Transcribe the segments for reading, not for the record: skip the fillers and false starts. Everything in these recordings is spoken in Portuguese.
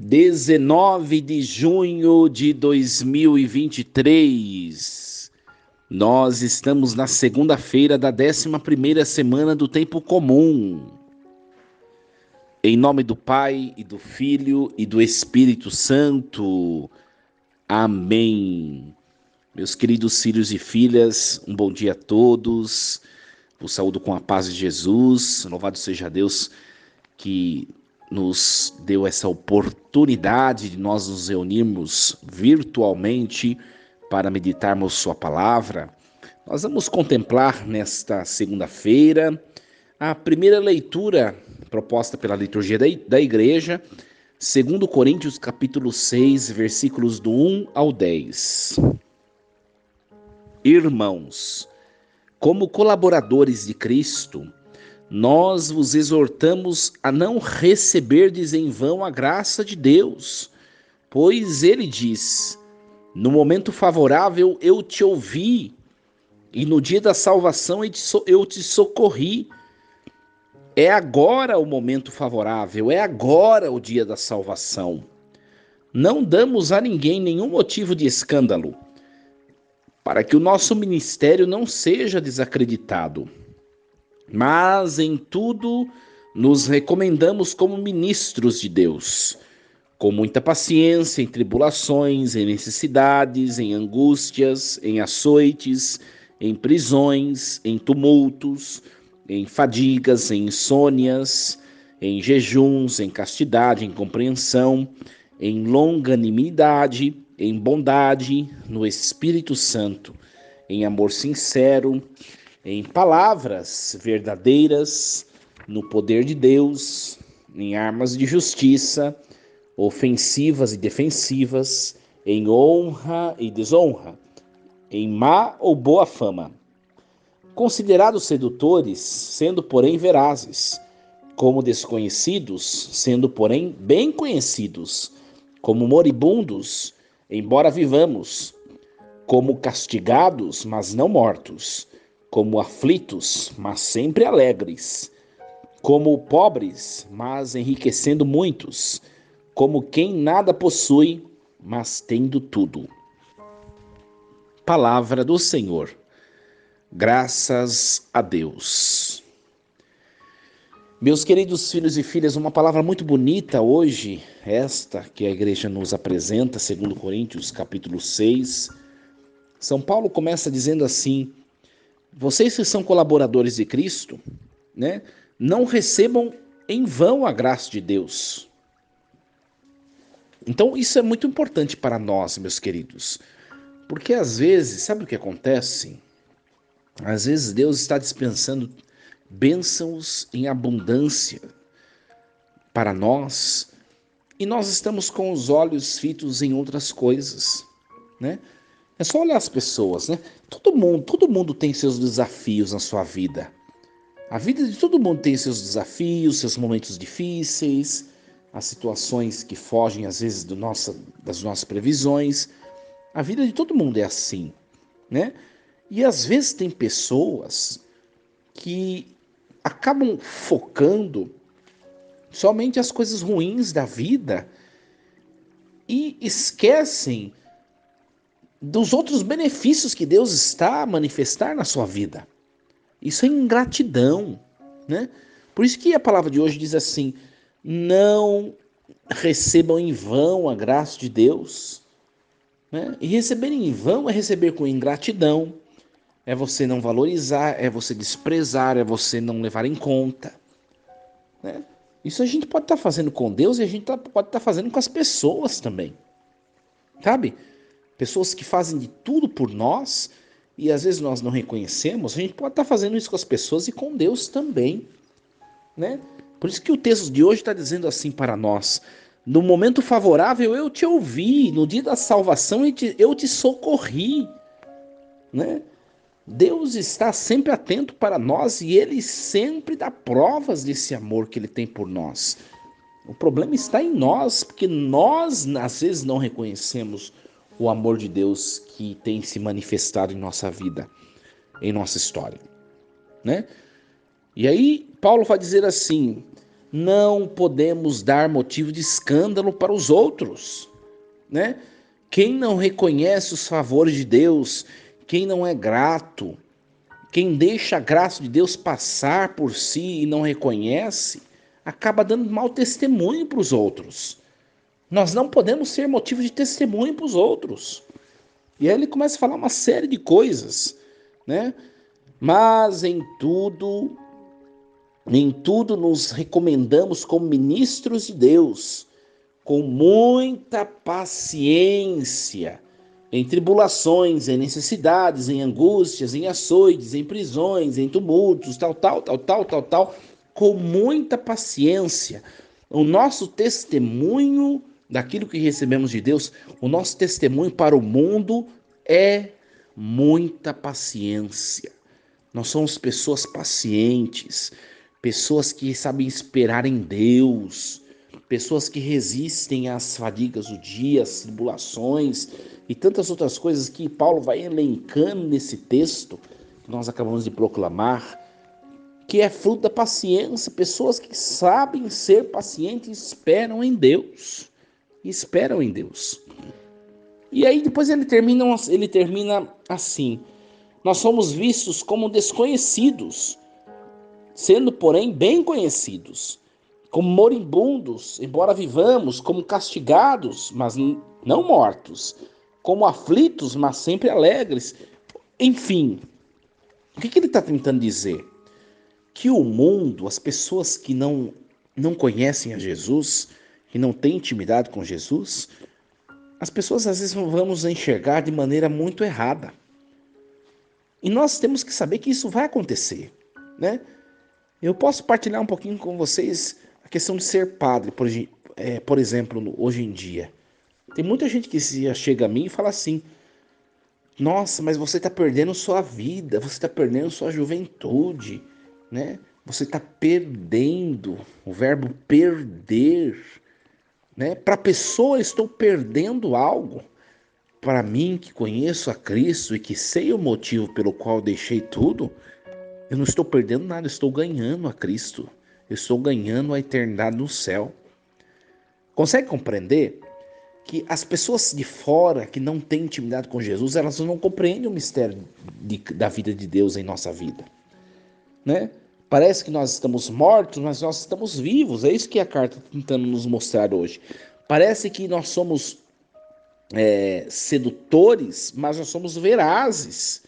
19 de junho de 2023. Nós estamos na segunda-feira da 11ª semana do tempo comum. Em nome do Pai, e do Filho, e do Espírito Santo. Amém. Meus queridos filhos e filhas, um bom dia a todos. Vos saúdo com a paz de Jesus. Louvado seja Deus que nos deu essa oportunidade de nós nos reunirmos virtualmente para meditarmos sua palavra. Nós vamos contemplar nesta segunda-feira a primeira leitura proposta pela liturgia da igreja, 2 Coríntios capítulo 6, versículos do 1 ao 10. Irmãos, como colaboradores de Cristo, nós vos exortamos a não receberdes em vão a graça de Deus, pois ele diz: no momento favorável eu te ouvi, e no dia da salvação eu te socorri. É agora o momento favorável, é agora o dia da salvação. Não damos a ninguém nenhum motivo de escândalo, para que o nosso ministério não seja desacreditado. Mas em tudo nos recomendamos como ministros de Deus, com muita paciência em tribulações, em necessidades, em angústias, em açoites, em prisões, em tumultos, em fadigas, em insônias, em jejuns, em castidade, em compreensão, em longanimidade, em bondade, no Espírito Santo, em amor sincero, em palavras verdadeiras, no poder de Deus, em armas de justiça, ofensivas e defensivas, em honra e desonra, em má ou boa fama. Considerados sedutores, sendo porém verazes, como desconhecidos, sendo porém bem conhecidos, como moribundos, embora vivamos, como castigados, mas não mortos, como aflitos, mas sempre alegres, como pobres, mas enriquecendo muitos, como quem nada possui, mas tendo tudo. Palavra do Senhor. Graças a Deus. Meus queridos filhos e filhas, uma palavra muito bonita hoje, esta que a igreja nos apresenta, 2 Coríntios capítulo 6. São Paulo começa dizendo assim: vocês que são colaboradores de Cristo, né, não recebam em vão a graça de Deus. Então isso é muito importante para nós, meus queridos, porque às vezes, sabe o que acontece? Às vezes Deus está dispensando bênçãos em abundância para nós e nós estamos com os olhos fitos em outras coisas, né? É só olhar as pessoas, né? Todo mundo tem seus desafios na sua vida. A vida de todo mundo tem seus desafios, seus momentos difíceis, as situações que fogem às vezes das nossas previsões. A vida de todo mundo é assim, né? E às vezes tem pessoas que acabam focando somente as coisas ruins da vida e esquecem dos outros benefícios que Deus está a manifestar na sua vida. Isso é ingratidão, né? Por isso que a palavra de hoje diz assim: não recebam em vão a graça de Deus, né? E receber em vão é receber com ingratidão, é você não valorizar, é você desprezar, é você não levar em conta, né? Isso a gente pode estar fazendo com Deus e a gente pode estar fazendo com as pessoas também, sabe? Pessoas que fazem de tudo por nós e às vezes nós não reconhecemos. A gente pode estar fazendo isso com as pessoas e com Deus também, né? Por isso que o texto de hoje está dizendo assim para nós: no momento favorável eu te ouvi, no dia da salvação eu te socorri, né? Deus está sempre atento para nós e Ele sempre dá provas desse amor que Ele tem por nós. O problema está em nós, porque nós às vezes não reconhecemos o amor de Deus que tem se manifestado em nossa vida, em nossa história, né? E aí Paulo vai dizer assim: Não podemos dar motivo de escândalo para os outros, né? Quem não reconhece os favores de Deus, quem não é grato, quem deixa a graça de Deus passar por si e não reconhece, acaba dando mau testemunho para os outros. Nós não podemos ser motivo de testemunho para os outros. E aí ele começa a falar uma série de coisas, né? Mas em tudo nos recomendamos como ministros de Deus, com muita paciência, em tribulações, em necessidades, em angústias, em açoites, em prisões, em tumultos, tal, com muita paciência. O nosso testemunho daquilo que recebemos de Deus, o nosso testemunho para o mundo é muita paciência. Nós somos pessoas pacientes, pessoas que sabem esperar em Deus, pessoas que resistem às fadigas do dia, às tribulações e tantas outras coisas que Paulo vai elencando nesse texto que nós acabamos de proclamar, que é fruto da paciência, pessoas que sabem ser pacientes e esperam em Deus. Esperam em Deus. E aí depois ele termina assim: nós somos vistos como desconhecidos, sendo, porém, bem conhecidos, como moribundos, embora vivamos, como castigados, mas não mortos, como aflitos, mas sempre alegres. Enfim, o que ele está tentando dizer? Que o mundo, as pessoas que não conhecem a Jesus, que não têm intimidade com Jesus, as pessoas às vezes vamos enxergar de maneira muito errada. E nós temos que saber que isso vai acontecer, né? Eu posso partilhar um pouquinho com vocês a questão de ser padre, por exemplo, hoje em dia. Tem muita gente que chega a mim e fala assim: nossa, mas você está perdendo sua vida, você está perdendo sua juventude, né? Você está perdendo, o verbo perder, né? Para a pessoa, eu estou perdendo algo. Para mim, que conheço a Cristo e que sei o motivo pelo qual deixei tudo, eu não estou perdendo nada, eu estou ganhando a Cristo. Eu estou ganhando a eternidade no céu. Consegue compreender que as pessoas de fora que não têm intimidade com Jesus, elas não compreendem o mistério da vida de Deus em nossa vida, né? Parece que nós estamos mortos, mas nós estamos vivos. É isso que a carta está tentando nos mostrar hoje. Parece que nós somos sedutores, mas nós somos verazes,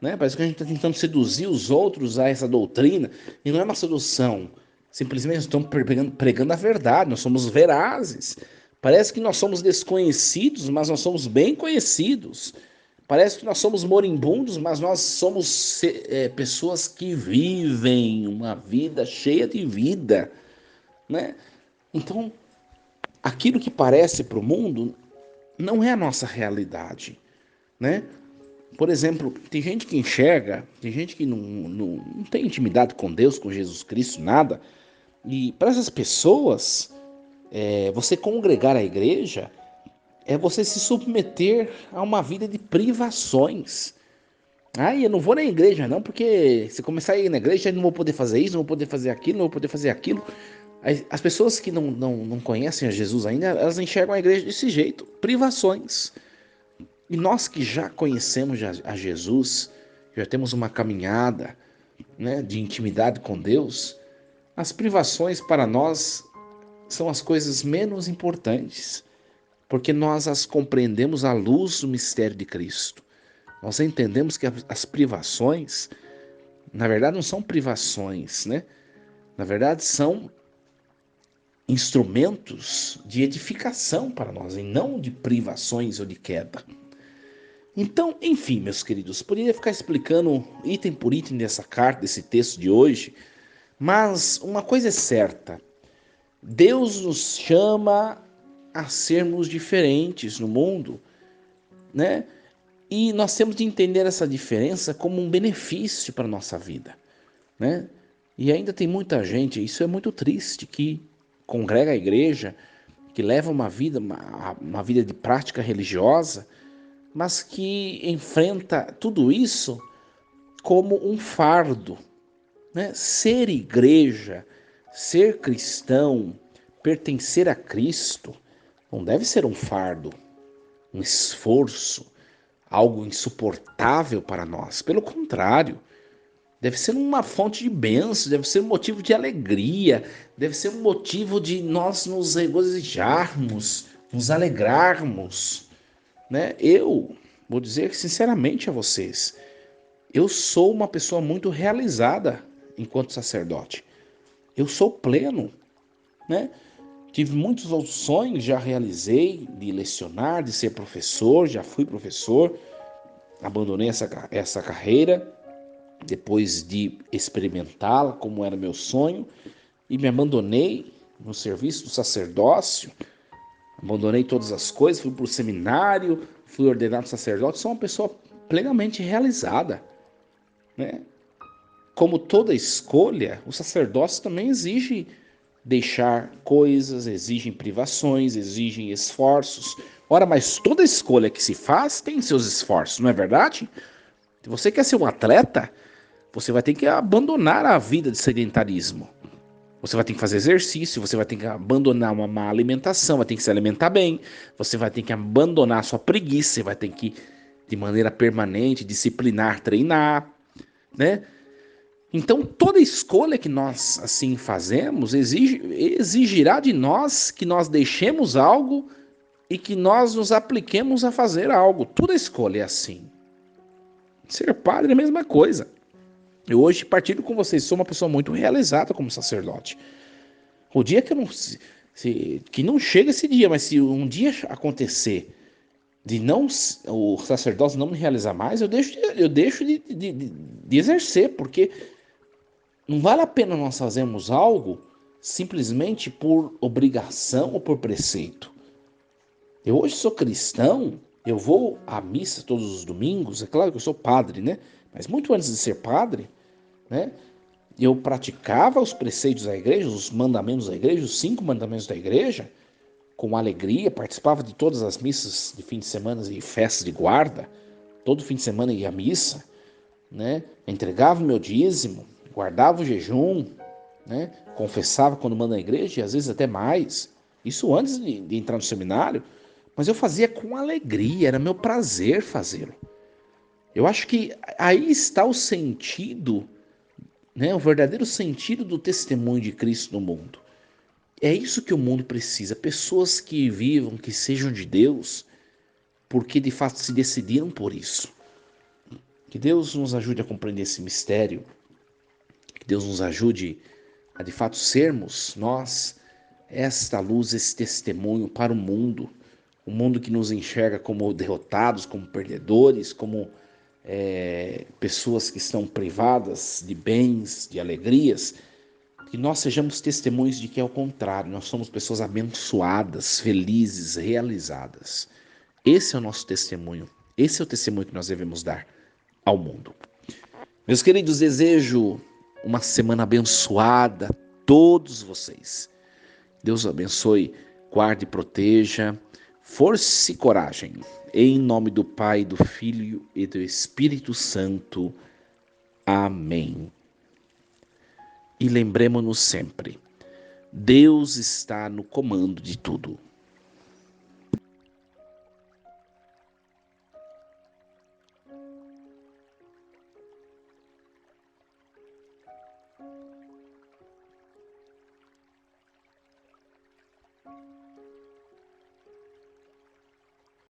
né? Parece que a gente está tentando seduzir os outros a essa doutrina, e não é uma sedução. Simplesmente estamos pregando a verdade, nós somos verazes. Parece que nós somos desconhecidos, mas nós somos bem conhecidos. Parece que nós somos moribundos, mas nós somos pessoas que vivem uma vida cheia de vida, né? Então, aquilo que parece para o mundo não é a nossa realidade, né? Por exemplo, tem gente que enxerga, tem gente que não tem intimidade com Deus, com Jesus Cristo, nada. E para essas pessoas, você congregar a igreja é você se submeter a uma vida de privações. Ah, eu não vou na igreja não, porque se começar a ir na igreja, eu não vou poder fazer isso, não vou poder fazer aquilo, não vou poder fazer aquilo. As pessoas que não conhecem a Jesus ainda, elas enxergam a igreja desse jeito, privações. E nós que já conhecemos a Jesus, já temos uma caminhada, né, de intimidade com Deus, as privações para nós são as coisas menos importantes, porque nós as compreendemos à luz do mistério de Cristo. Nós entendemos que as privações, na verdade, não são privações, né? Na verdade, são instrumentos de edificação para nós, e não de privações ou de queda. Então, enfim, meus queridos, poderia ficar explicando item por item dessa carta, desse texto de hoje, mas uma coisa é certa: Deus nos chama a sermos diferentes no mundo, né? E nós temos de entender essa diferença como um benefício para a nossa vida, né? E ainda tem muita gente, isso é muito triste, que congrega a igreja, que leva uma vida de prática religiosa, mas que enfrenta tudo isso como um fardo, né? Ser igreja, Ser cristão, pertencer a Cristo, não deve ser um fardo, um esforço, algo insuportável para nós. Pelo contrário, deve ser uma fonte de bênção, deve ser um motivo de alegria, deve ser um motivo de nós nos regozijarmos, nos alegrarmos, né? Eu vou dizer sinceramente a vocês, eu sou uma pessoa muito realizada enquanto sacerdote. Eu sou pleno, né? Tive muitos outros sonhos, já realizei, de lecionar, de ser professor, já fui professor, abandonei essa carreira, depois de experimentá-la como era meu sonho, e me abandonei no serviço do sacerdócio, abandonei todas as coisas, fui para o seminário, fui ordenado sacerdote, sou uma pessoa plenamente realizada, né? Como toda escolha, o sacerdócio também exige deixar coisas, exigem privações, exigem esforços. Ora, mas toda escolha que se faz tem seus esforços, não é verdade? Se você quer ser um atleta, você vai ter que abandonar a vida de sedentarismo. Você vai ter que fazer exercício, você vai ter que abandonar uma má alimentação, vai ter que se alimentar bem, você vai ter que abandonar a sua preguiça, você vai ter que, de maneira permanente, disciplinar, treinar, né? Então, toda escolha que nós assim fazemos exigirá de nós que nós deixemos algo e que nós nos apliquemos a fazer algo. Toda escolha é assim. Ser padre é a mesma coisa. Eu hoje partilho com vocês, sou uma pessoa muito realizada como sacerdote. O dia que eu não. Que não chega esse dia, mas se um dia acontecer de não o sacerdócio não me realizar mais, eu deixo de exercer, porque não vale a pena nós fazermos algo simplesmente por obrigação ou por preceito. Eu hoje sou cristão, eu vou à missa todos os domingos, é claro que eu sou padre, né? Mas muito antes de ser padre, né? Eu praticava os preceitos da igreja, os mandamentos da igreja, os 5 mandamentos da igreja, com alegria, participava de todas as missas de fim de semana e festas de guarda, todo fim de semana ia à missa, né? Entregava o meu dízimo, guardava o jejum, né? Confessava quando manda na igreja e às vezes até mais. Isso antes de entrar no seminário, mas eu fazia com alegria, era meu prazer fazê-lo. Eu acho que aí está o sentido, né? O verdadeiro sentido do testemunho de Cristo no mundo. É isso que o mundo precisa, pessoas que vivam, que sejam de Deus, porque de fato se decidiram por isso. Que Deus nos ajude a compreender esse mistério, que Deus nos ajude a de fato sermos nós esta luz, esse testemunho para o mundo que nos enxerga como derrotados, como perdedores, como pessoas que estão privadas de bens, de alegrias, que nós sejamos testemunhos de que é o contrário, nós somos pessoas abençoadas, felizes, realizadas. Esse é o nosso testemunho, esse é o testemunho que nós devemos dar ao mundo. Meus queridos, desejo uma semana abençoada a todos vocês. Deus abençoe, guarde e proteja, força e coragem. Em nome do Pai, do Filho e do Espírito Santo. Amém. E lembremos-nos sempre, Deus está no comando de tudo.